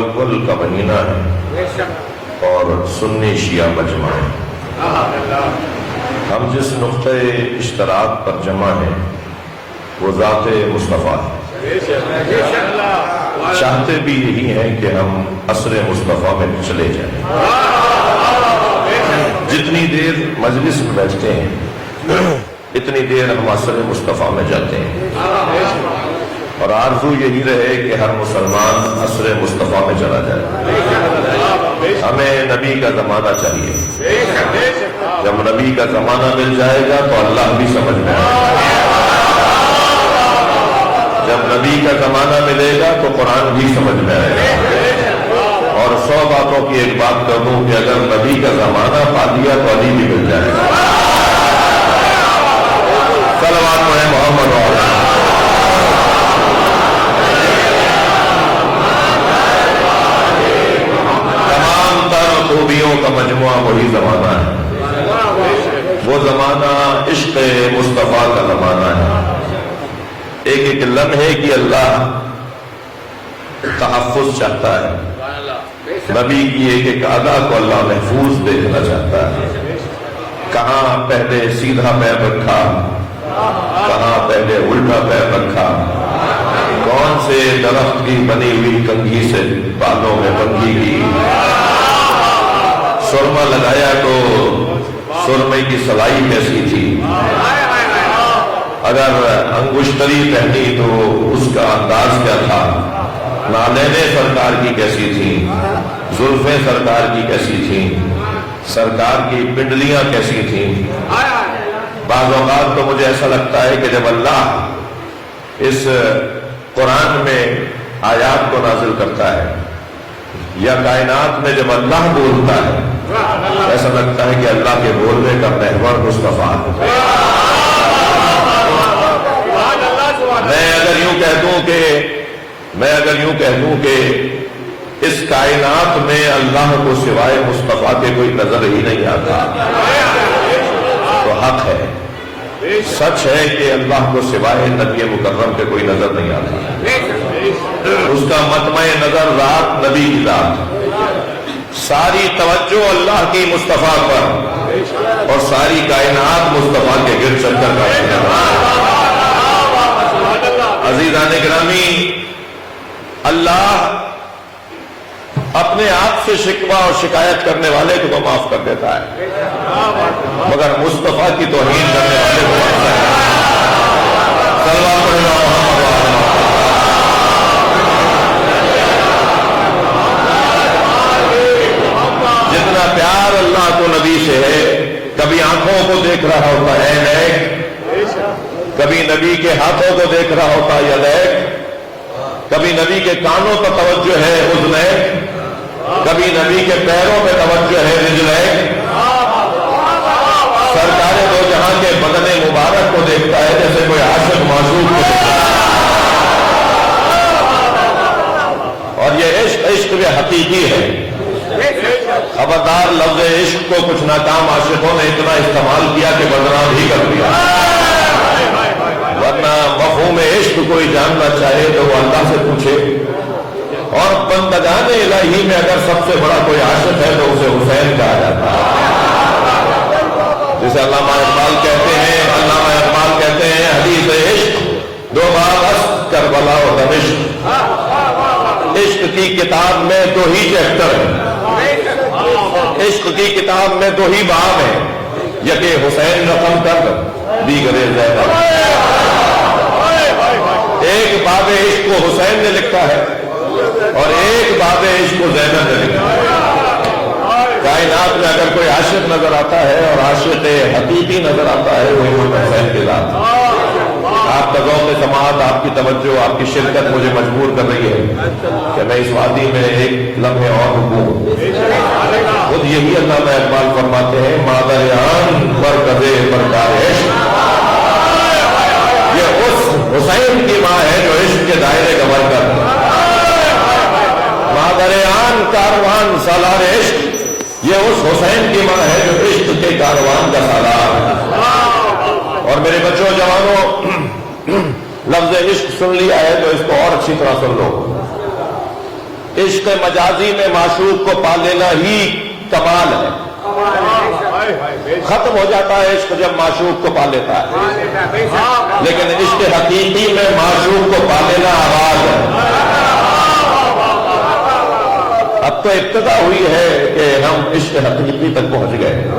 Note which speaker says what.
Speaker 1: الاول کا مہینہ ہے اور سنی شیعہ مجمع ہے۔ ہم جس نقطۂ اشتراک پر جمع ہیں وہ ذات مصطفیٰ ہے۔ چاہتے بھی یہی ہیں کہ ہم عصر مصطفیٰ میں چلے جائیں۔ جتنی دیر مجلس میں بیٹھتے ہیں اتنی دیر ہم عصر مصطفیٰ میں جاتے ہیں، اور آرزو یہی رہے کہ ہر مسلمان عصر مصطفیٰ میں چلا جائے۔ ہمیں نبی کا زمانہ چاہیے۔ جب نبی کا زمانہ مل جائے گا تو اللہ بھی سمجھ میں آئے گا۔ جب نبی کا زمانہ ملے گا تو قرآن بھی سمجھ میں آئے گا۔ اور 100 باتوں کی ایک بات کر دوں کہ اگر نبی کا زمانہ پا دیا تو علی بھی مل جائے گا۔ صلوات پڑھیں محمد والا۔ تمام تر خوبیوں کا مجموعہ وہی زمانہ ہے۔ وہ زمانہ عشق مصطفیٰ کا زمانہ ہے۔ ایک ایک لمحے کی اللہ تحفظ چاہتا ہے۔ نبی کی ایک ایک ادا کو اللہ محفوظ دیکھنا چاہتا ہے۔ کہاں پہلے سیدھا پیر رکھا، کہاں پہلے الٹا پیر رکھا، کون سے درخت کی بنی ہوئی کنگھی سے بالوں میں کنگھی کی، سرما لگایا تو سرمے کی سلائی کیسی تھی، اگر انگشتری پہنی تو اس کا انداز کیا تھا، نالینیں سرکار کی کیسی تھی، زلفیں سرکار کی کیسی تھیں، سرکار کی پنڈلیاں کیسی تھیں۔ بعض اوقات تو مجھے ایسا لگتا ہے کہ جب اللہ اس قرآن میں آیات کو نازل کرتا ہے یا کائنات میں جب اللہ بولتا ہے ایسا لگتا ہے کہ اللہ کے بولنے کا محور مصطفیٰ ہے۔ میں اگر یوں کہہ دوں کہ اس کائنات میں اللہ کو سوائے مصطفیٰ کے کوئی نظر ہی نہیں آتا تو حق ہے، سچ ہے کہ اللہ کو سوائے نبی مکرم کے کوئی نظر نہیں آتا۔ اس کا مطمع نظر ذات نبی کی ذات، ساری توجہ اللہ کی مصطفیٰ پر اور ساری کائنات مصطفیٰ کے گرد چکر کرتی ہے۔ عزیزان گرامی، اللہ اپنے آپ سے شکوہ اور شکایت کرنے والے کو تو معاف کر دیتا ہے، مگر مصطفیٰ کی توہین کرنے والے کو معاف کرتا ہے۔ صلوات پڑھیں محمد وعلی۔ جتنا پیار اللہ کو نبی سے ہے، کبھی آنکھوں کو دیکھ رہا ہوتا ہے نیک، کبھی نبی کے ہاتھوں کو دیکھ رہا ہوتا ہے یدیک، کبھی نبی کے کانوں پر توجہ ہے اذنیک، کبھی نبی کے پیروں پہ توجہ ہے رجلیک۔ سرکار دو جہاں کے بدن مبارک کو دیکھتا ہے جیسے کوئی عاشق معشوق کو دیکھتا ہے، اور یہ عشق بھی حقیقی ہے۔ خبردار، لفظ عشق کو کچھ ناکام عاشقوں نے اتنا استعمال کیا کہ بدنام ہی کر دیا، ورنہ مفہوم عشق کوئی جاننا چاہے تو وہ اللہ سے پوچھے۔ اور بندگان الہی میں اگر سب سے بڑا کوئی عاشق ہے تو اسے حسین کہا جاتا ہے، جسے علامہ اقبال کہتے ہیں حدیث عشق دو باب است کربلا و دمشق۔ عشق کی کتاب میں دو ہی چیپٹر ہیں، عشق کی کتاب میں دو ہی باب ہیں، یکے حسین رقم کر دیگرے زینب۔ ایک باب عشق کو حسین نے لکھا ہے اور ایک باب عشق کو زینب نے لکھا ہے۔ کائنات میں اگر کوئی عاشق نظر آتا ہے اور عاشق حقیقی نظر آتا ہے وہ امام حسین کے ذات۔ آپ کا ذوق سماعت، آپ کی توجہ، آپ کی شرکت مجھے مجبور کر رہی ہے کہ میں اس وادی میں ایک لمحے اور رکوں۔ خود یہی علامہ اقبال فرماتے ہیں، مادر آن مرکز برکار عشق، یہ اس حسین کی ماں ہے جو عشق کے دائرے کور کر، مادر آن کاروان سالار عشق، یہ اس حسین کی ماں ہے جو عشق کے کاروان کا سالار ہے۔ اور میرے بچوں جوانوں، لفظ عشق سن لیا ہے تو اس کو اور اچھی طرح سن لو۔ عشق مجازی میں معشوق کو پا لینا ہی کمال ہے. ختم ہو جاتا ہے عشق جب معشوق کو پا لیتا ہے، لیکن عشق حقیقی میں معشوق کو پا لینا آغاز ہے. اب تو ابتدا ہوئی ہے کہ ہم عشق حقیقی تک پہنچ گئے.